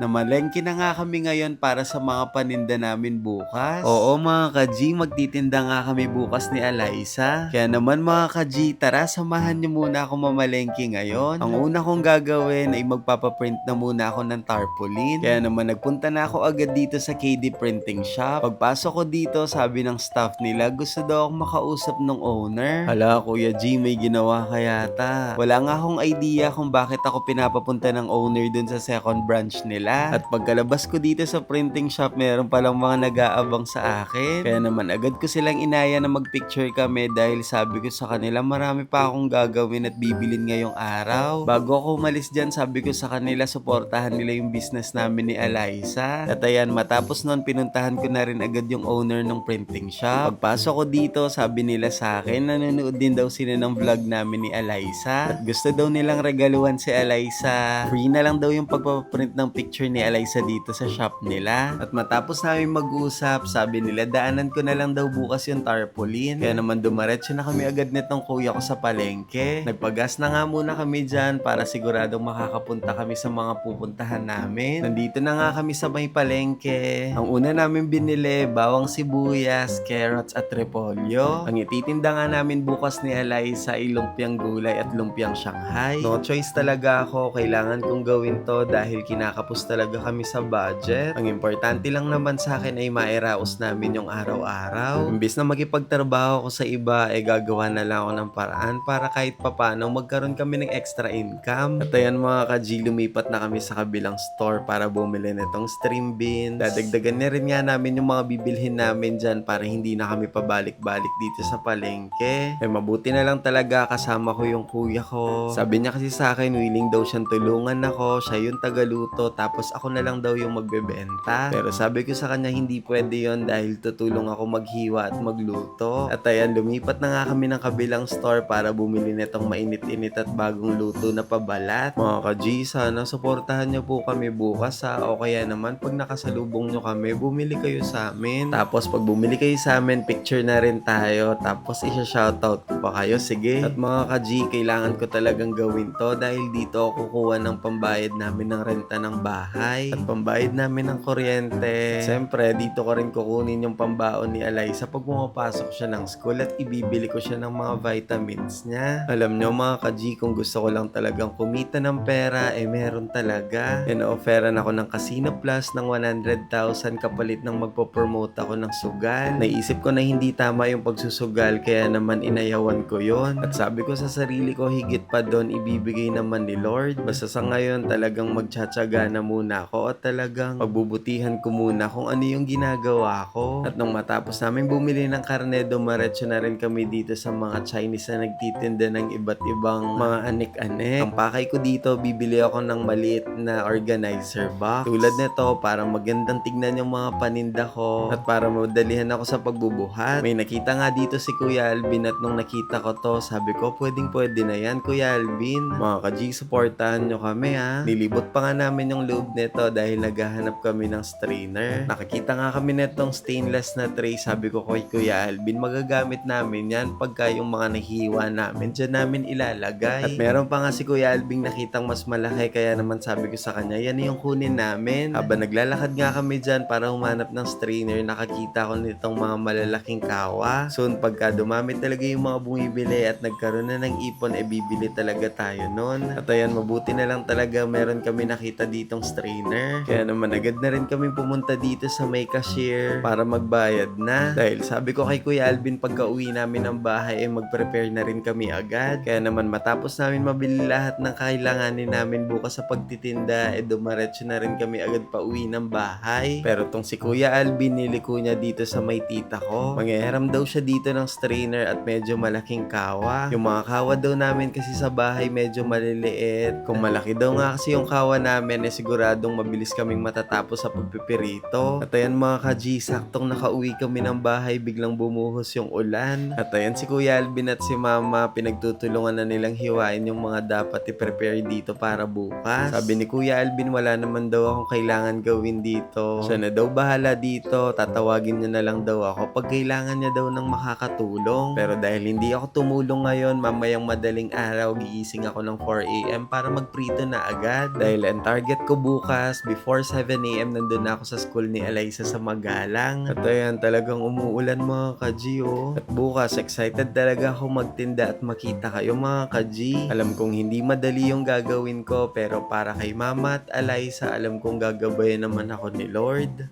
Namalengke na nga kami ngayon para sa mga paninda namin bukas. Oo mga ka-G, magtitinda nga kami bukas ni Eliza. Kaya naman mga ka-G, tara samahan niyo muna ako mamalengke ngayon. Ang una kong gagawin ay magpapaprint na muna ako ng tarpaulin. Kaya naman nagpunta na ako agad dito sa KD Printing Shop. Pagpasok ko dito, sabi ng staff nila, gusto daw akong makausap ng owner. Hala Kuya G, may ginawa ka yata. Wala nga akong idea kung bakit ako pinapapunta ng owner dun sa second branch nila. At pagkalabas ko dito sa printing shop, meron palang mga nag-aabang sa akin. Kaya naman agad ko silang inaya na magpicture kami dahil sabi ko sa kanila marami pa akong gagawin at bibilin ngayong araw. Bago ako umalis dyan, sabi ko sa kanila suportahan nila yung business namin ni Eliza. At ayan, matapos nun pinuntahan ko na rin agad yung owner ng printing shop. Pagpasok ko dito, sabi nila sa akin nanonood din daw sila ng vlog namin ni Eliza. At gusto daw nilang regaluhan si Eliza. Free na lang daw yung pagpaprint ng picture ni Eliza dito sa shop nila. At matapos namin mag-usap, sabi nila daanan ko na lang daw bukas yung tarpaulin. Kaya naman dumaretso na kami agad nitong kuya ko sa palengke. Nagpagas na nga muna kami dyan para siguradong makakapunta kami sa mga pupuntahan namin. Nandito na nga kami sa may palengke. Ang una namin binili, bawang sibuyas, carrots at repolyo. Ang ititinda nga namin bukas ni Eliza ay lumpiang gulay at lumpiang Shanghai. No choice talaga ako, kailangan kong gawin to dahil kinakapos talaga kami sa budget. Ang importante lang naman sa akin ay mairaos namin yung araw-araw. Imbis na makipagtrabaho ko sa iba, gagawa na lang ako ng paraan para kahit papano magkaroon kami ng extra income. At ayan mga ka-G, lumipat na kami sa kabilang store para bumili nitong stream beans. Dadagdagan na rin nga namin yung mga bibilhin namin dyan para hindi na kami pabalik-balik dito sa palengke. Mabuti na lang talaga kasama ko yung kuya ko. Sabi niya kasi sa akin, willing daw siyang tulungan ako, siya yung tagaluto, tapos ako na lang daw yung magbebenta. Pero sabi ko sa kanya hindi pwede yon dahil tutulong ako maghiwa at magluto. At ayan, lumipat na nga kami ng kabilang store para bumili nitong mainit-init at bagong luto na pabalat. Mga ka-G, sana suportahan niyo po kami bukas ha, o kaya naman pag nakasalubong niyo kami, bumili kayo sa amin. Tapos pag bumili kayo sa amin, picture na rin tayo, tapos isa-shoutout ko pa kayo, sige. At mga ka-G, kailangan ko talagang gawin to dahil dito ako kukuha ng pambayad namin ng renta ng bahay at pambayad namin ng kuryente. Siyempre, dito ko rin kukunin yung pambaon ni Eliza pag pumapasok siya ng school at ibibili ko siya ng mga vitamins niya. Alam nyo mga ka-G, kung gusto ko lang talagang kumita ng pera, meron talaga. In-offeran ako ng Casino Plus ng 100,000 kapalit ng magpo-promote ako ng sugal. Naisip ko na hindi tama yung pagsusugal kaya naman inayawan ko yon. At sabi ko sa sarili ko, higit pa doon ibibigay naman ni Lord. Basta sa ngayon talagang magtsatsaga na muna ako at talagang pagbubutihan ko muna kung ano yung ginagawa ko. At nung matapos namin bumili ng karne, dumaretso na rin kami dito sa mga Chinese na nagtitinda ng iba't ibang mga anik-anik. Ang pakay ko dito, bibili ako ng maliit na organizer box. Tulad nito para magandang tignan yung mga paninda ko at para madalihan ako sa pagbubuhat. May nakita nga dito si Kuya Alvin at nung nakita ko to, sabi ko pwedeng pwede na yan Kuya Alvin. Mga ka-G, supportahan nyo kami ha. Nilibot pa nga namin yung loob nito dahil naghahanap kami ng strainer. Nakakita nga kami netong stainless na tray. Sabi ko kay Kuya Alvin, magagamit namin yan pagka yung mga nahiwa namin, dyan namin ilalagay. At meron pa nga si Kuya Alvin nakitang mas malaki kaya naman sabi ko sa kanya, yan yung kunin namin. Habang naglalakad nga kami dyan para humanap ng strainer, nakakita ko nitong mga malalaking kawa. Soon pagka dumami talaga yung mga bumibili at nagkaroon na ng ipon, bibili talaga tayo nun. At ayan, mabuti na lang talaga meron kami nakita ditong strainer. Kaya naman agad na rin kami pumunta dito sa may cashier para magbayad na. Dahil sabi ko kay Kuya Alvin pagka uwi namin ng bahay mag-prepare na rin kami agad. Kaya naman matapos namin mabili lahat ng kailanganin namin bukas sa pagtitinda, dumaretso na rin kami agad pa uwi ng bahay. Pero tong si Kuya Alvin, niliko niya dito sa may tita ko. Mangyayaram daw siya dito ng strainer at medyo malaking kawa. Yung mga kawa daw namin kasi sa bahay medyo maliliit. Kung malaki daw nga kasi yung kawa namin, siguradong mabilis kaming matatapos sa pagpipirito. At ayan mga ka-G, saktong nakauwi kami ng bahay, biglang bumuhos yung ulan. At ayan si Kuya Alvin at si Mama, pinagtutulungan na nilang hiwain yung mga dapat i-prepare dito para bukas. Sabi ni Kuya Alvin, wala naman daw akong kailangan gawin dito. Siya na daw bahala dito, tatawagin niya na lang daw ako pag kailangan niya daw ng makakatulong. Pero dahil hindi ako tumulong ngayon, mamayang madaling araw, gigising ako ng 4 AM para magprito na agad. Dahil ang target ko bukas, before 7 a.m. nandun na ako sa school ni Eliza sa Magalang. At ayan, talagang umuulan mga ka-G, oh. At bukas, excited talaga ako magtinda at makita kayo mga ka-G. Alam kong hindi madali yung gagawin ko, pero para kay Mama at Eliza, alam kong gagabayan naman ako ni Lord.